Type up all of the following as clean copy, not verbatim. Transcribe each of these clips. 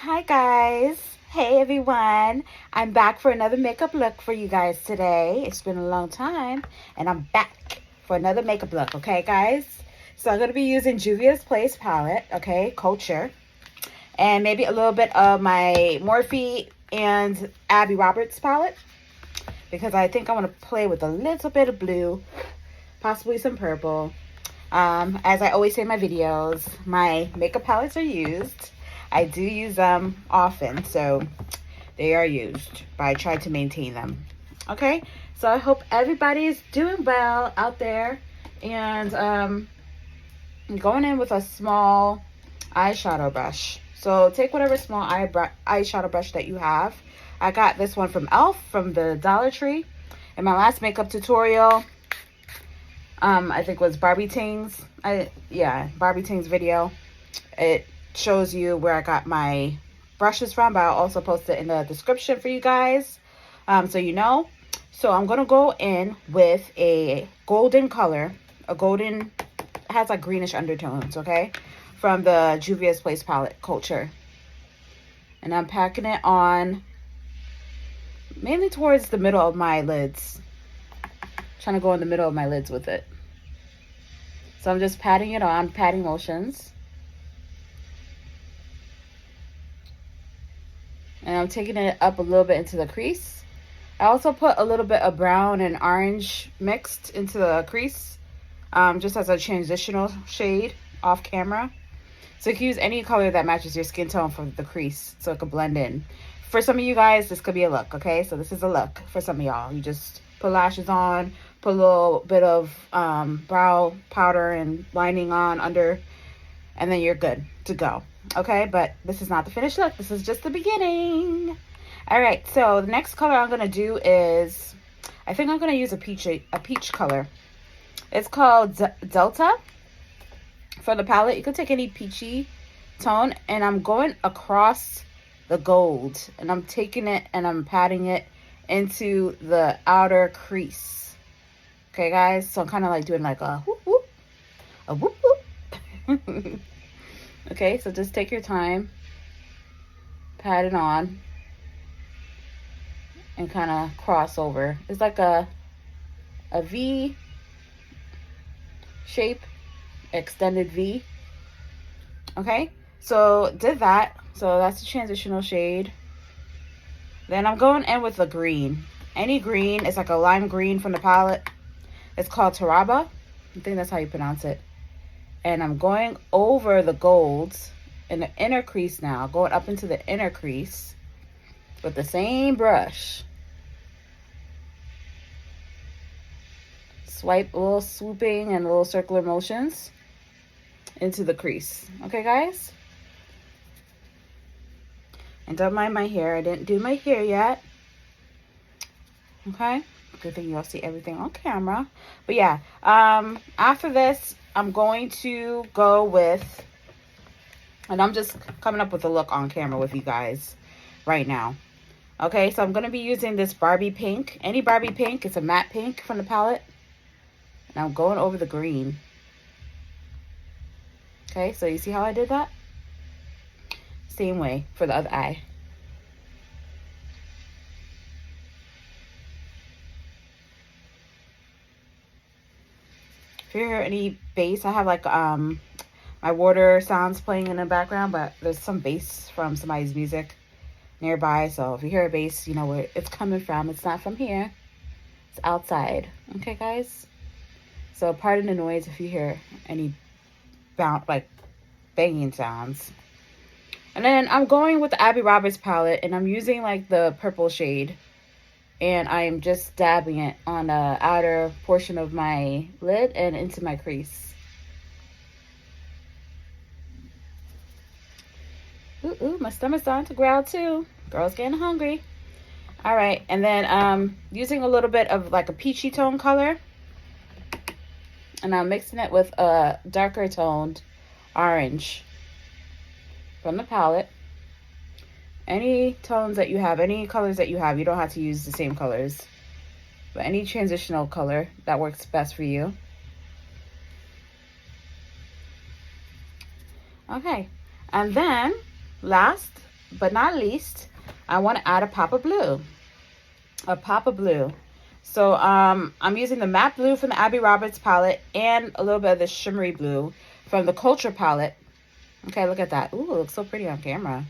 Hi guys. Hey everyone. I'm back for another makeup look for you guys today. It's been a long time and I'm back for another makeup look, okay guys? So I'm going to be using Juvia's Place palette, okay, Culture, and maybe a little bit of my Morphe and Abby Roberts palette because I think I want to play with a little bit of blue, possibly some purple. As I always say in my videos, my makeup palettes are used. I do use them often, so they are used, but I try to maintain them. Okay, so I hope everybody is doing well out there. And I'm going in with a small eyeshadow brush. So take whatever small eyeshadow brush that you have. I got this one from e.l.f. from the Dollar Tree. In my last makeup tutorial, I think it was Barbie Tings. Barbie Tings video. It shows you where I got my brushes from, but I'll also post it in the description for you guys, so you know. So I'm gonna go in with a golden color, has like greenish undertones, okay, from the Juvia's Place palette, Culture, and I'm packing it on mainly towards the middle of my lids. Trying to go in the middle of my lids with it. So I'm just patting it on, patting motions. And I'm taking it up a little bit into the crease. I also put a little bit of brown and orange mixed into the crease, just as a transitional shade off camera. So you can use any color that matches your skin tone for the crease so it could blend in. For some of you guys, this could be a look, okay? So this is a look for some of y'all. You just put lashes on, put a little bit of brow powder and lining on under, and then you're good to go. Okay, but this is not the finished look. This is just the beginning. All right, so the next color I'm gonna do is, I think I'm gonna use a peach color. It's called Delta for the palette. You can take any peachy tone, and I'm going across the gold, and I'm taking it and I'm patting it into the outer crease. Okay, guys, so I'm kind of like doing like a whoop whoop, a whoop whoop. Okay, so just take your time, pat it on, and kind of cross over. It's like a V shape, extended V. Okay, so did that. So that's the transitional shade. Then I'm going in with a green. Any green. It's like a lime green from the palette. It's called Taraba. I think that's how you pronounce it. And I'm going over the golds in the inner crease now, going up into the inner crease with the same brush. Swipe a little swooping and little circular motions into the crease. Okay, guys? And don't mind my hair. I didn't do my hair yet. Okay? Good thing y'all see everything on camera. But yeah, after this, I'm going to go with, and I'm just coming up with a look on camera with you guys right now. Okay, so I'm going to be using this Barbie pink. Any Barbie pink. It's a matte pink from the palette. And I'm going over the green. Okay, so you see how I did that? Same way for the other eye. If you hear any bass, I have like my water sounds playing in the background, but there's some bass from somebody's music nearby. So if you hear a bass, you know where it's coming from. It's not from here. It's outside. Okay, guys? So pardon the noise if you hear any banging sounds. And then I'm going with the Abby Roberts palette, and I'm using like the purple shade. And I'm just dabbing it on the outer portion of my lid and into my crease. Ooh, my stomach's starting to growl too. Girl's getting hungry. All right, and then using a little bit of like a peachy tone color. And I'm mixing it with a darker toned orange from the palette. Any tones that you have, any colors that you have, you don't have to use the same colors. But any transitional color that works best for you. Okay, and then last but not least, I want to add a pop of blue. A pop of blue. So I'm using the matte blue from the Abby Roberts palette and a little bit of the shimmery blue from the Culture palette. Okay, look at that. Ooh, it looks so pretty on camera.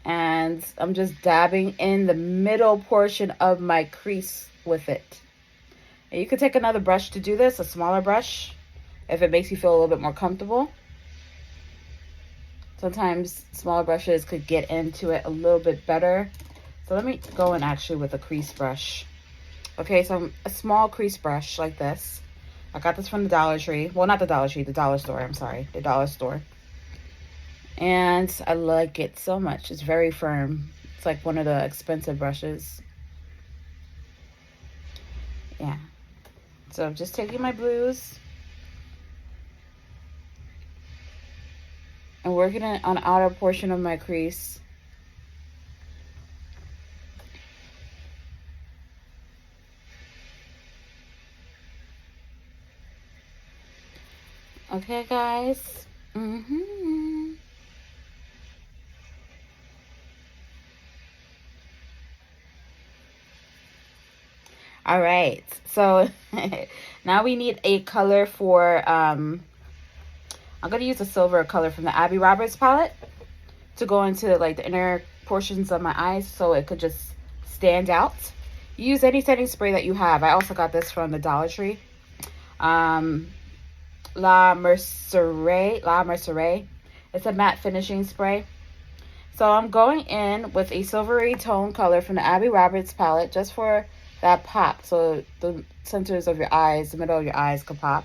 And I'm just dabbing in the middle portion of my crease with it. And you could take another brush to do this, a smaller brush, if it makes you feel a little bit more comfortable. Sometimes smaller brushes could get into it a little bit better. So let me go in actually with a crease brush. Okay, so a small crease brush like this. I got this from the Dollar Tree. Well, not the Dollar Tree, the dollar store. I'm sorry, the dollar store. And I like it so much. It's very firm. It's like one of the expensive brushes. Yeah. So I'm just taking my blues and working it on the outer portion of my crease. Okay, guys. All right. So now we need a color for, I'm going to use a silver color from the Abby Roberts palette to go into like the inner portions of my eyes so it could just stand out. Use any setting spray that you have. I also got this from the Dollar Tree. La Mercerie. It's a matte finishing spray. So I'm going in with a silvery tone color from the Abby Roberts palette just for that pop. So the centers of your eyes, the middle of your eyes could pop.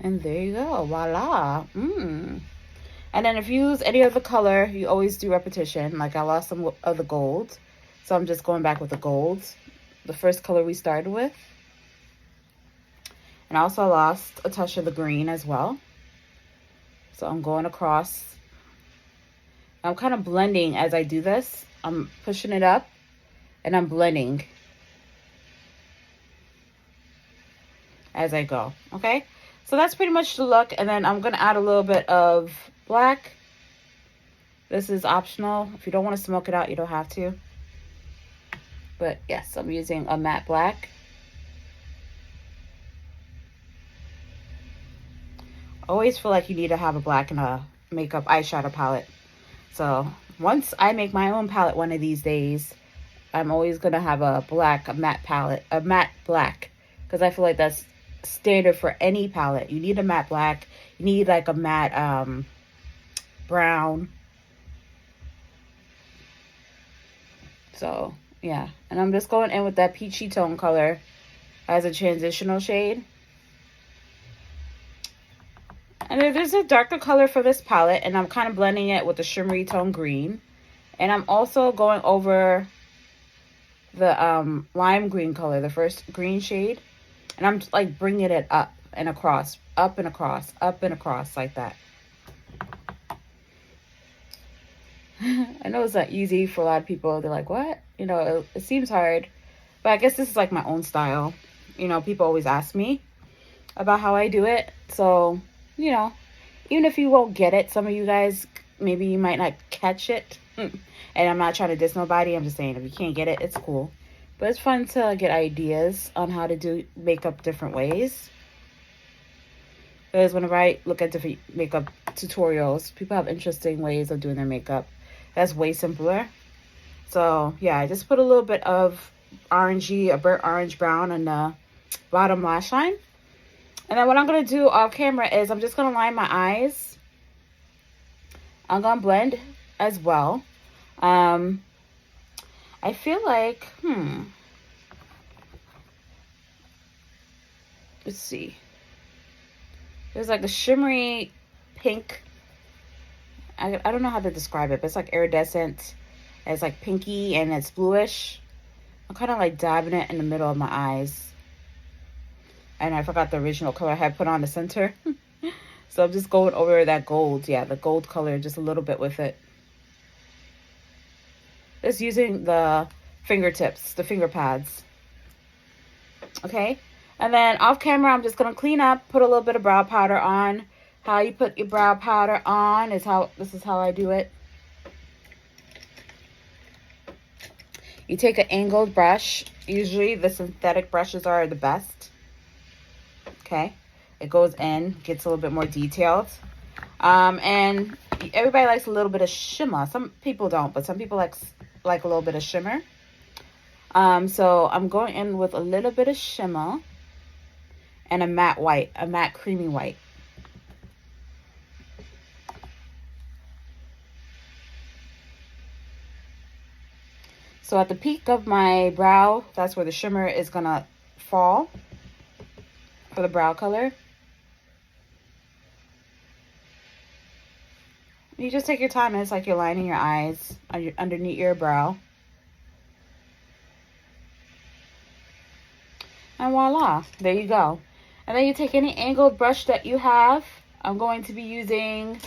And there you go. Voila. And then if you use any other color, you always do repetition. Like I lost some of the gold. So I'm just going back with the gold. The first color we started with. And I also lost a touch of the green as well. So I'm going across. I'm kind of blending as I do this. I'm pushing it up and I'm blending as I go. Okay? So that's pretty much the look. And then I'm going to add a little bit of black. This is optional. If you don't want to smoke it out, you don't have to. But yes, I'm using a matte black. Always feel like you need to have a black in a makeup eyeshadow palette. So once I make my own palette one of these days, I'm always going to have a matte palette, a matte black. Because I feel like that's standard for any palette. You need a matte black. You need like a matte brown. So yeah, and I'm just going in with that peachy tone color as a transitional shade. And there's a darker color for this palette, and I'm kind of blending it with the shimmery tone green. And I'm also going over the lime green color, the first green shade. And I'm just like bringing it up and across, up and across, up and across like that. I know it's not easy for a lot of people. They're like, what? You know, it seems hard. But I guess this is like my own style. You know, people always ask me about how I do it. So, you know, even if you won't get it, some of you guys, maybe you might not catch it. And I'm not trying to diss nobody. I'm just saying if you can't get it, it's cool. But it's fun to get ideas on how to do makeup different ways. Because whenever I look at different makeup tutorials, people have interesting ways of doing their makeup. That's way simpler. So, yeah, I just put a little bit of orangey, a burnt orange brown on the bottom lash line. And then what I'm going to do off camera is I'm just going to line my eyes. I'm going to blend as well. I feel like, let's see. There's like a shimmery pink. I don't know how to describe it, but it's like iridescent. It's like pinky and it's bluish. I'm kind of like dabbing it in the middle of my eyes. And I forgot the original color I had put on the center. So I'm just going over that gold. Yeah, the gold color just a little bit with it. Just using the fingertips, the finger pads. Okay. And then off camera, I'm just going to clean up, put a little bit of brow powder on. How you put your brow powder on is this is how I do it. You take an angled brush. Usually the synthetic brushes are the best. Okay. It goes in, gets a little bit more detailed. And everybody likes a little bit of shimmer. Some people don't, but some people like a little bit of shimmer. So I'm going in with a little bit of shimmer and a matte white, a matte creamy white. So at the peak of my brow, that's where the shimmer is gonna fall for the brow color. You just take your time, and it's like you're lining your eyes underneath your brow. And voila, there you go. And then you take any angled brush that you have. I'm going to be using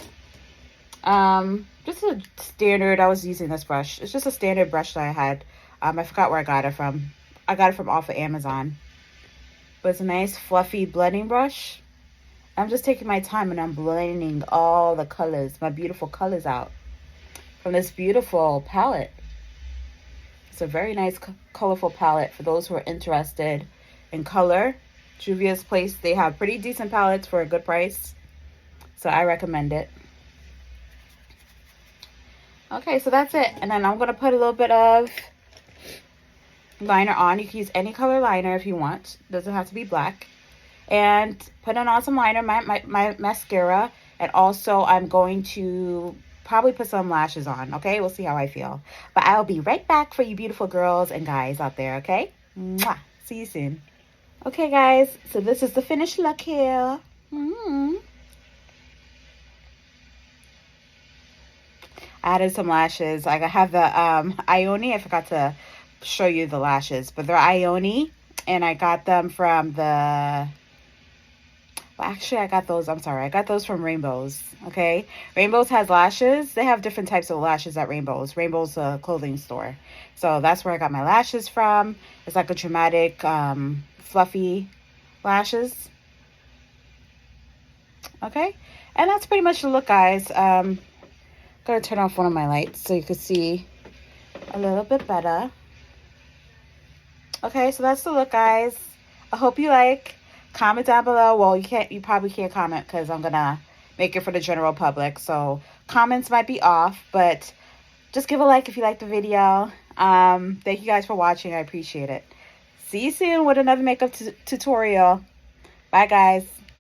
just a standard, I was using this brush. It's just a standard brush that I had. I forgot where I got it from. I got it from off of Amazon. But it's a nice fluffy blending brush. I'm just taking my time and I'm blending all the colors, my beautiful colors out from this beautiful palette. It's a very nice colorful palette for those who are interested in color. Juvia's place, they have pretty decent palettes for a good price. So I recommend it. Okay, so that's it. And then I'm going to put a little bit of liner on. You can use any color liner if you want. Doesn't have to be black. And putting on some liner, my mascara. And also I'm going to probably put some lashes on. Okay, we'll see how I feel. But I'll be right back for you beautiful girls and guys out there. Okay, mwah. See you soon. Okay guys, so this is the finished look here. I added some lashes. I have the Ioni. I forgot to show you the lashes, but they're Ioni, and I got them from the... Well, actually, I got those. I'm sorry. I got those from Rainbows. Okay, Rainbows has lashes. They have different types of lashes at Rainbows. Rainbows a clothing store, so that's where I got my lashes from. It's like a dramatic, fluffy lashes. Okay, and that's pretty much the look, guys. Gonna turn off one of my lights so you can see a little bit better. Okay, so that's the look, guys. I hope you like. Comment down below. Well, you probably can't comment because I'm gonna make it for the general public, so comments might be off, but just give a like if you like the video. Thank you guys for watching. I appreciate it. See you soon with another makeup tutorial. Bye guys.